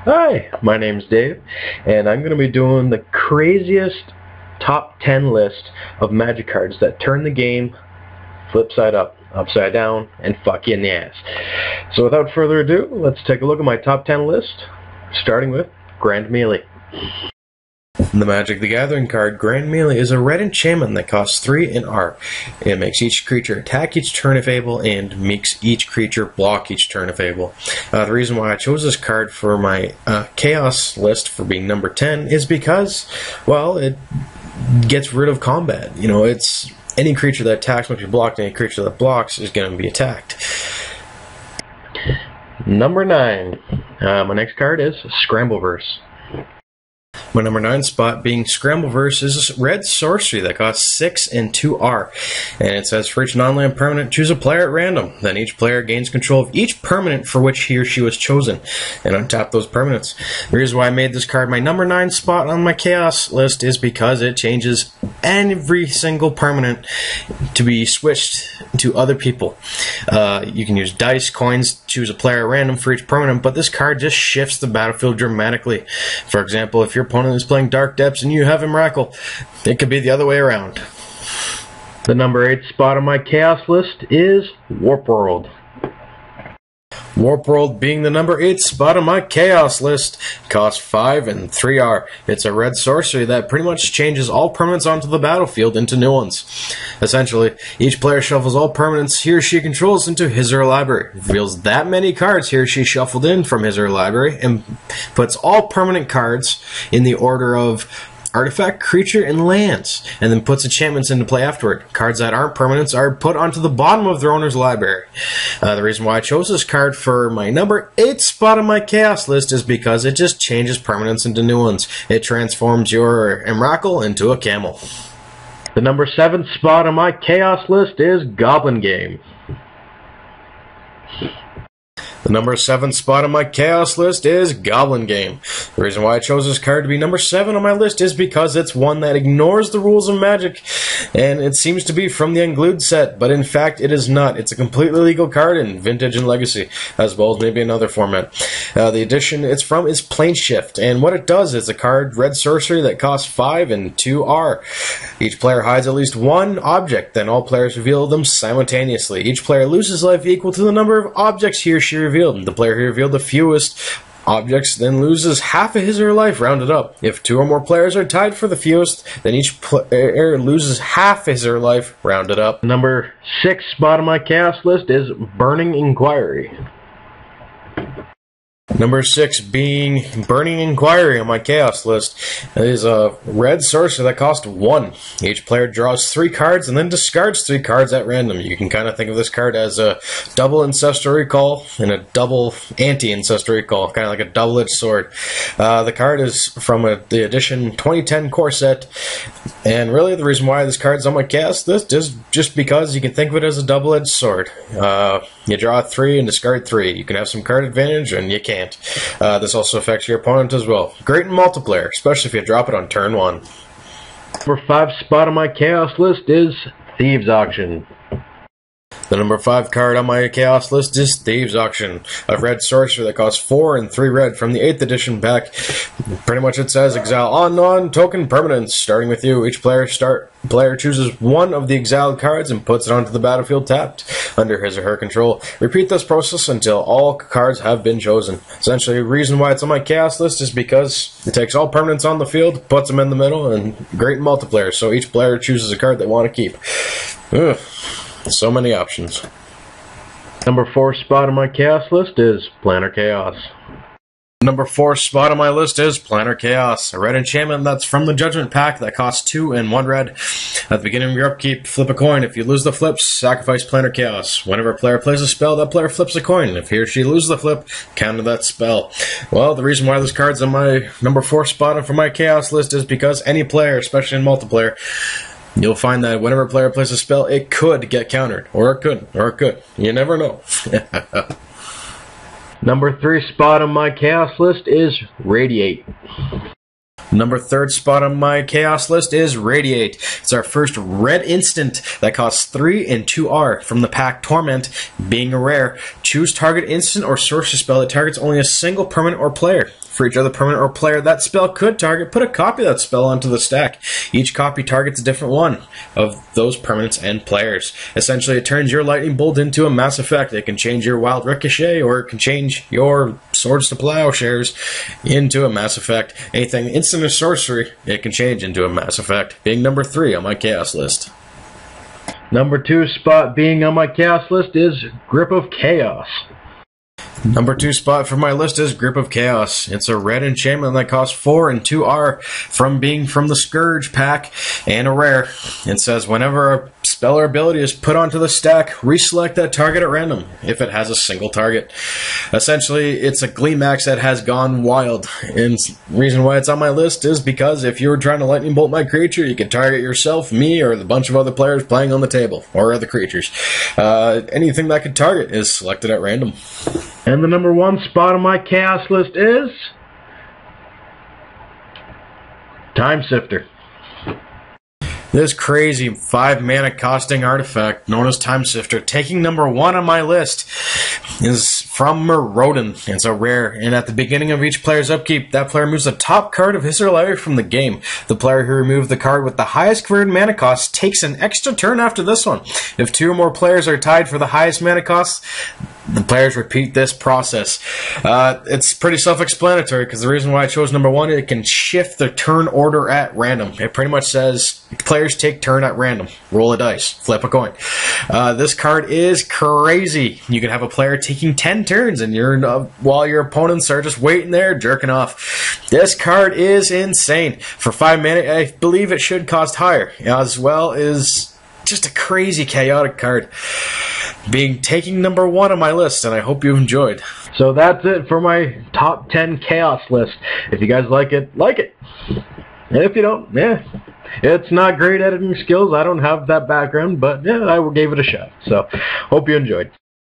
Hi, my name's Dave, and I'm going to be doing the craziest top 10 list of Magic cards that turn the game flip side up, upside down, and fuck you in the ass. So without further ado, let's take a look at my top 10 list, starting with Grand Melee. The Magic the Gathering card, Grand Melee, is a red enchantment that costs 3 in R. It makes each creature attack each turn if able, and makes each creature block each turn if able. The reason why I chose this card for my Chaos list for being number 10 is because, well, it gets rid of combat. You know, it's any creature that attacks must be blocked, and any creature that blocks is going to be attacked. Number 9. My next card is Scrambleverse. My number 9 spot being Scrambleverse is a red sorcery that costs 6 and 2R. And it says for each non-land permanent, choose a player at random. Then each player gains control of each permanent for which he or she was chosen, and untap those permanents. The reason why I made this card my number 9 spot on my Chaos list is because it changes every single permanent to be switched to other people. You can use dice, coins, choose a player at random for each permanent, but this card just shifts the battlefield dramatically. For example, if your opponent is playing Dark Depths and you have Emrakul, it could be the other way around. The number 8 spot on my Chaos list is Warp World. Warp World being the number 8 spot on my Chaos list, costs 5 and 3R. It's a red sorcery that pretty much changes all permanents onto the battlefield into new ones. Essentially, each player shuffles all permanents he or she controls into his or her library, reveals that many cards he or she shuffled in from his or her library, and puts all permanent cards in the order of artifact, creature, and lands, and then puts enchantments into play afterward. Cards that aren't permanents are put onto the bottom of their owner's library. The reason why I chose this card for my number 8 spot on my Chaos list is because it just changes permanents into new ones. It transforms your Emrakul into a camel. The number 7 spot on my Chaos list is Goblin Game. The number 7 spot on my Chaos list is Goblin Game. The reason why I chose this card to be number 7 on my list is because it's one that ignores the rules of Magic, and it seems to be from the Unglued set, but in fact it is not. It's a completely legal card in Vintage and Legacy, as well as maybe another format. The edition it's from is Planeshift, and what it does is a card, red sorcery, that costs 5 and 2R. Each player hides at least one object, then all players reveal them simultaneously. Each player loses life equal to the number of objects he or she revealed. The player who revealed the fewest objects then loses half of his or her life, rounded up. If 2 or more players are tied for the fewest, then each player loses half his or her life, rounded up. Number 6 spot on my Chaos list is Burning Inquiry. Number 6 being Burning Inquiry on my Chaos list. It is a red sorcery that costs 1. Each player draws 3 cards and then discards 3 cards at random. You can kind of think of this card as a double Ancestral Recall and a double anti-Ancestral Recall, kind of like a double-edged sword. The card is from the edition 2010 core set, and really the reason why this card is on my Chaos list is just because you can think of it as a double-edged sword. You draw 3 and discard 3. You can have some card advantage, and you can't. This also affects your opponent as well. Great in multiplayer, especially if you drop it on turn 1. Number 5 spot on my Chaos list is Thieves Auction. The number 5 card on my Chaos list is Thieves Auction, a red sorcery that costs 4 and 3 red from the 8th edition pack. Pretty much it says exile all non-token permanents, starting with you. Each player chooses one of the exiled cards and puts it onto the battlefield tapped, under his or her control. Repeat this process until all cards have been chosen. Essentially, the reason why it's on my Chaos list is because it takes all permanents on the field, puts them in the middle, and great in multiplayer, so each player chooses a card they want to keep. Ugh. So many options. Number 4 spot on my Chaos list is Planar Chaos. Number 4 spot on my list is Planar Chaos, a red enchantment that's from the Judgment Pack that costs 2 and 1 red. At the beginning of your upkeep, flip a coin. If you lose the flip, sacrifice Planar Chaos. Whenever a player plays a spell, that player flips a coin. If he or she loses the flip, counter that spell. Well, the reason why this card's on my number 4 spot for my Chaos list is because any player, especially in multiplayer, you'll find that whenever a player plays a spell, it could get countered. Or it couldn't. Or it could. You never know. Number 3 spot on my Chaos list is Radiate. Number 3rd spot on my Chaos list is Radiate. It's our first red instant that costs 3 and 2R from the pack Torment. Being a rare, choose target instant or sorcery spell that targets only a single permanent or player. For each other permanent or player that spell could target, put a copy of that spell onto the stack. Each copy targets a different one of those permanents and players. Essentially, it turns your Lightning Bolt into a Mass Effect. It can change your Wild Ricochet, or it can change your Swords to Plowshares into a Mass Effect. Anything instant or sorcery, it can change into a Mass Effect. Being number 3 on my Chaos list. Number 2 spot being on my Chaos list is Grip of Chaos. Number 2 spot for my list is Grip of Chaos. It's a red enchantment that costs 4 and 2R from being from the Scourge pack and a rare. It says whenever a spell or ability is put onto the stack, reselect that target at random if it has a single target. Essentially, it's a Gleemax that has gone wild. And the reason why it's on my list is because if you were trying to Lightning Bolt my creature, you could target yourself, me, or the bunch of other players playing on the table, or other creatures. Anything that could target is selected at random. And the number 1 spot on my Chaos list is Time Sifter. This crazy 5 mana costing artifact known as Time Sifter, taking number 1 on my list, is from Maraudon. It's a rare, and at the beginning of each player's upkeep, that player moves the top card of his or her library from the game. The player who removed the card with the highest converted mana cost takes an extra turn after this one. If 2 or more players are tied for the highest mana cost, the players repeat this process. It's pretty self-explanatory, because the reason why I chose number 1, it can shift the turn order at random. It pretty much says players take turn at random. Roll a dice. Flip a coin. This card is crazy. You can have a player taking 10 turns, and while your opponents are just waiting there, jerking off. This card is insane. For 5 mana, I believe it should cost higher, as well as just a crazy chaotic card. Taking number 1 on my list, and I hope you enjoyed. So that's it for my top 10 Chaos list. If you guys like it, like it. And if you don't, it's not great editing skills. I don't have that background, but I gave it a shot. So hope you enjoyed.